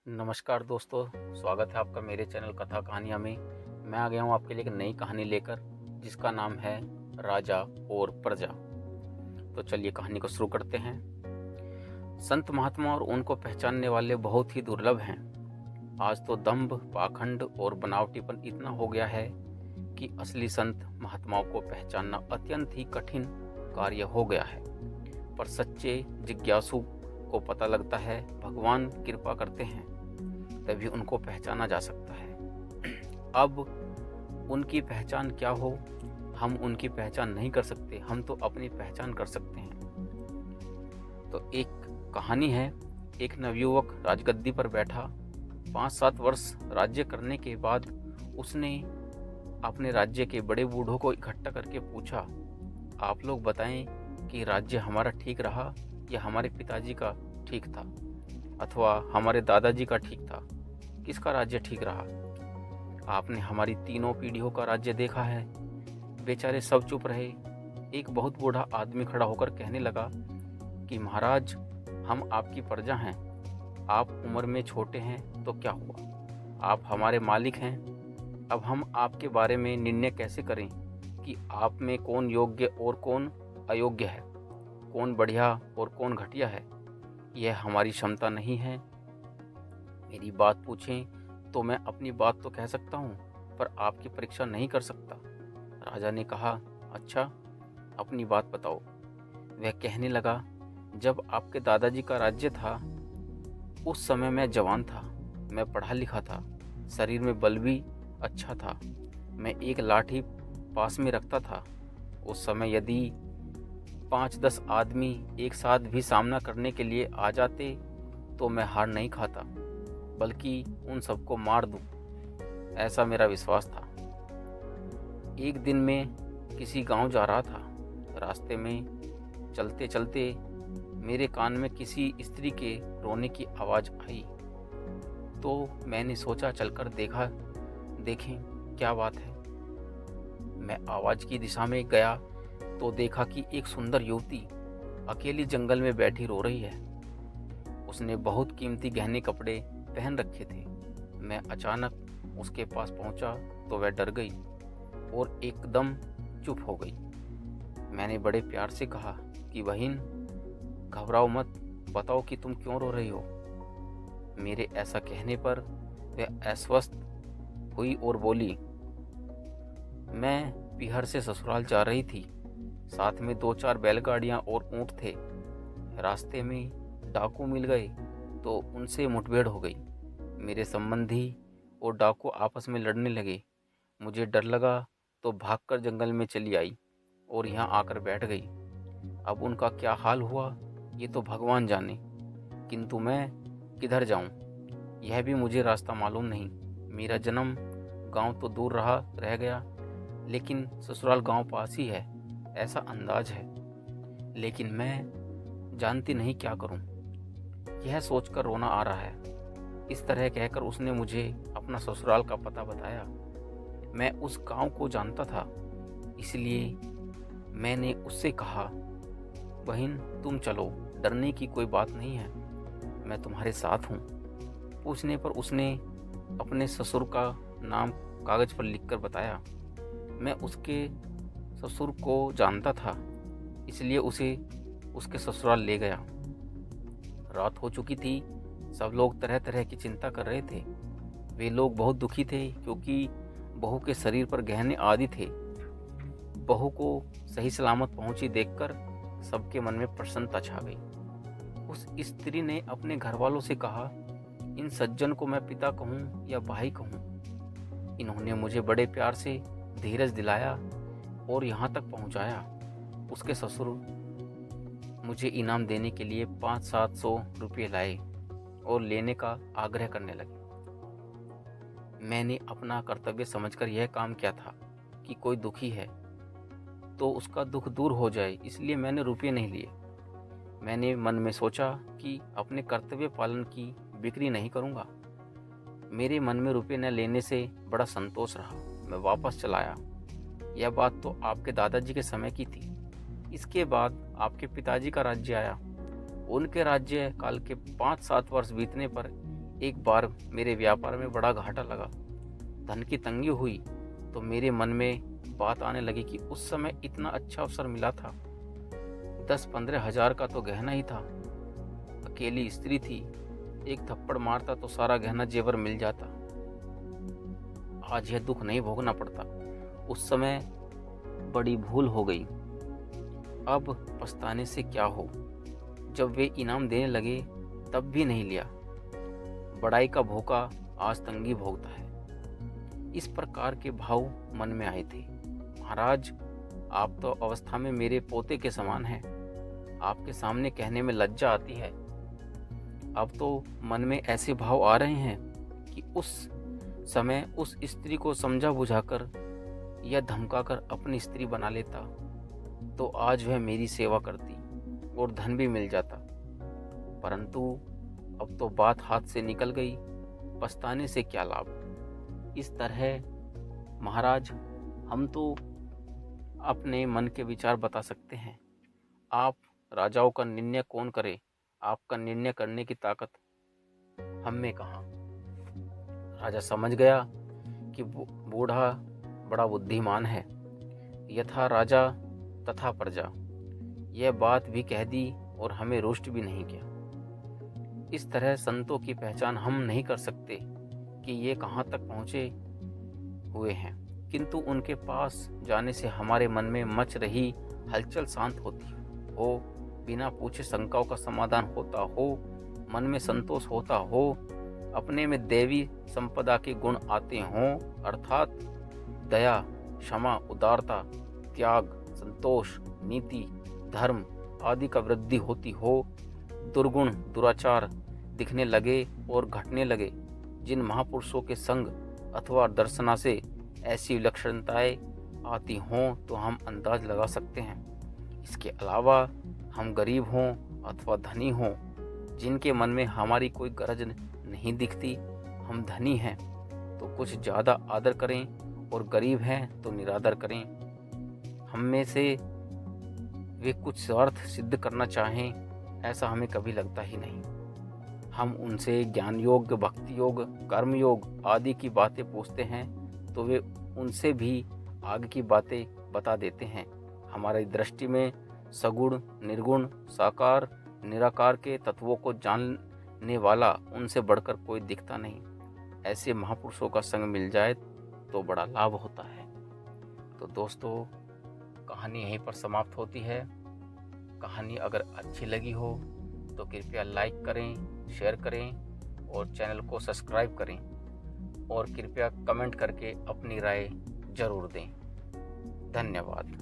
नमस्कार दोस्तों, स्वागत है आपका मेरे चैनल कथा कहानियाँ में। मैं आ गया हूँ आपके लिए एक नई कहानी लेकर, जिसका नाम है राजा और प्रजा। तो चलिए कहानी को शुरू करते हैं। संत महात्मा और उनको पहचानने वाले बहुत ही दुर्लभ हैं। आज तो दंभ, पाखंड और बनावटीपन इतना हो गया है कि असली संत महात्माओं को पहचानना अत्यंत ही कठिन कार्य हो गया है। पर सच्चे जिज्ञासु को पता लगता है, भगवान कृपा करते हैं तभी उनको पहचाना जा सकता है। अब उनकी पहचान क्या हो, हम उनकी पहचान नहीं कर सकते, हम तो अपनी पहचान कर सकते हैं। तो एक कहानी है। एक नवयुवक राजगद्दी पर बैठा 5-7 वर्ष राज्य करने के बाद उसने अपने राज्य के बड़े बूढ़ों को इकट्ठा करके पूछा, आप लोग बताएं कि राज्य हमारा ठीक रहा या हमारे पिताजी का ठीक था, अथवा हमारे दादाजी का ठीक था। किसका राज्य ठीक रहा? आपने हमारी तीनों पीढ़ियों का राज्य देखा है। बेचारे सब चुप रहे। एक बहुत बूढ़ा आदमी खड़ा होकर कहने लगा कि महाराज, हम आपकी प्रजा हैं। आप उम्र में छोटे हैं तो क्या हुआ, आप हमारे मालिक हैं। अब हम आपके बारे में निर्णय कैसे करें कि आप में कौन योग्य और कौन अयोग्य है, कौन बढ़िया और कौन घटिया है? यह हमारी क्षमता नहीं है। मेरी बात पूछें तो मैं अपनी बात तो कह सकता हूँ, पर आपकी परीक्षा नहीं कर सकता। राजा ने कहा, अच्छा, अपनी बात बताओ। वह कहने लगा, जब आपके दादाजी का राज्य था उस समय मैं जवान था, मैं पढ़ा लिखा था, शरीर में बल भी अच्छा था। मैं एक लाठी पास में रखता था। उस समय यदि 5-10 आदमी एक साथ भी सामना करने के लिए आ जाते तो मैं हार नहीं खाता, बल्कि उन सबको मार दूं, ऐसा मेरा विश्वास था। एक दिन मैं किसी गांव जा रहा था। रास्ते में चलते चलते मेरे कान में किसी स्त्री के रोने की आवाज़ आई। तो मैंने सोचा चलकर देखें क्या बात है। मैं आवाज़ की दिशा में गया तो देखा कि एक सुंदर युवती अकेली जंगल में बैठी रो रही है। उसने बहुत कीमती गहने कपड़े पहन रखे थे। मैं अचानक उसके पास पहुंचा तो वह डर गई और एकदम चुप हो गई। मैंने बड़े प्यार से कहा कि बहन, घबराओ मत, बताओ कि तुम क्यों रो रही हो। मेरे ऐसा कहने पर वह अस्वस्थ हुई और बोली, मैं बिहार से ससुराल जा रही थी। साथ में 2-4 बैलगाड़ियां और ऊंट थे। रास्ते में डाकू मिल गए तो उनसे मुठभेड़ हो गई। मेरे संबंधी और डाकू आपस में लड़ने लगे। मुझे डर लगा तो भागकर जंगल में चली आई और यहाँ आकर बैठ गई। अब उनका क्या हाल हुआ ये तो भगवान जाने, किंतु मैं किधर जाऊँ यह भी मुझे रास्ता मालूम नहीं। मेरा जन्म गांव तो दूर रह गया, लेकिन ससुराल गांव पास ही है, ऐसा अंदाज है। लेकिन मैं जानती नहीं क्या करूं। यह सोचकर रोना आ रहा है। इस तरह कहकर उसने मुझे अपना ससुराल का पता बताया। मैं उस गांव को जानता था, इसलिए मैंने उससे कहा, बहन तुम चलो, डरने की कोई बात नहीं है, मैं तुम्हारे साथ हूँ। पूछने पर उसने अपने ससुर का नाम कागज पर लिखकर बताया। मैं उसके ससुर को जानता था, इसलिए उसे उसके ससुराल ले गया। रात हो चुकी थी। सब लोग तरह तरह की चिंता कर रहे थे। वे लोग बहुत दुखी थे क्योंकि बहू के शरीर पर गहने आदि थे। बहू को सही सलामत पहुंची देखकर सबके मन में प्रसन्नता छा गई। उस स्त्री ने अपने घर वालों से कहा, इन सज्जन को मैं पिता कहूँ या भाई कहूँ? इन्होंने मुझे बड़े प्यार से धीरज दिलाया और यहाँ तक पहुँचाया। उसके ससुर मुझे इनाम देने के लिए 500-700 रुपये लाए और लेने का आग्रह करने लगे। मैंने अपना कर्तव्य समझकर यह काम किया था कि कोई दुखी है तो उसका दुख दूर हो जाए, इसलिए मैंने रुपये नहीं लिए। मैंने मन में सोचा कि अपने कर्तव्य पालन की बिक्री नहीं करूँगा। मेरे मन में रुपये न लेने से बड़ा संतोष रहा। मैं वापस चला आया। यह बात तो आपके दादाजी के समय की थी। इसके बाद आपके पिताजी का राज्य आया। उनके राज्य काल के 5-7 वर्ष बीतने पर एक बार मेरे व्यापार में बड़ा घाटा लगा, धन की तंगी हुई, तो मेरे मन में बात आने लगी कि उस समय इतना अच्छा अवसर मिला था। 10-15 हजार का तो गहना ही था, अकेली स्त्री थी, एक थप्पड़ मारता तो सारा गहना जेवर मिल जाता। आज यह दुख नहीं भोगना पड़ता। उस समय बड़ी भूल हो गई, अब पछताने से क्या हो। जब वे इनाम देने लगे तब भी नहीं लिया। बड़ाई का भूखा आज तंगी भोगता है। इस प्रकार के भाव मन में आए थे। महाराज, आप तो अवस्था में मेरे पोते के समान हैं। आपके सामने कहने में लज्जा आती है। अब तो मन में ऐसे भाव आ रहे हैं कि उस समय उस स्त्री को समझा बुझाकर या धमकाकर अपनी स्त्री बना लेता तो आज वह मेरी सेवा करती और धन भी मिल जाता। परंतु अब तो बात हाथ से निकल गई, पछताने से क्या लाभ। इस तरह महाराज, हम तो अपने मन के विचार बता सकते हैं। आप राजाओं का निर्णय कौन करे? आपका निर्णय करने की ताकत हम में कहाँ। राजा समझ गया कि बूढ़ा बड़ा बुद्धिमान है। यथा राजा तथा प्रजा, यह बात भी कह दी और हमें रुष्ट भी नहीं किया। इस तरह संतों की पहचान हम नहीं कर सकते कि ये कहाँ तक पहुँचे हुए हैं, किंतु उनके पास जाने से हमारे मन में मच रही हलचल शांत होती हो, बिना पूछे शंकाओं का समाधान होता हो, मन में संतोष होता हो, अपने में देवी संपदा के गुण आते हों, अर्थात दया, क्षमा, उदारता, त्याग, संतोष, नीति, धर्म आदि का वृद्धि होती हो, दुर्गुण, दुराचार दिखने लगे और घटने लगे। जिन महापुरुषों के संग अथवा दर्शना से ऐसी विलक्षणताएं आती हों तो हम अंदाज लगा सकते हैं। इसके अलावा हम गरीब हों अथवा धनी हों, जिनके मन में हमारी कोई गरज नहीं दिखती, हम धनी हैं तो कुछ ज़्यादा आदर करें और गरीब हैं तो निरादर करें। हम में से वे कुछ स्वार्थ सिद्ध करना चाहें, ऐसा हमें कभी लगता ही नहीं। हम उनसे ज्ञान योग, भक्ति योग, कर्म योग आदि की बातें पूछते हैं तो वे उनसे भी आगे की बातें बता देते हैं। हमारी दृष्टि में सगुण, निर्गुण, साकार, निराकार के तत्वों को जानने वाला उनसे बढ़कर कोई दिखता नहीं। ऐसे महापुरुषों का संग मिल जाए तो बड़ा लाभ होता है। तो दोस्तों, कहानी यहीं पर समाप्त होती है। कहानी अगर अच्छी लगी हो तो कृपया लाइक करें, शेयर करें और चैनल को सब्सक्राइब करें और कृपया कमेंट करके अपनी राय जरूर दें। धन्यवाद।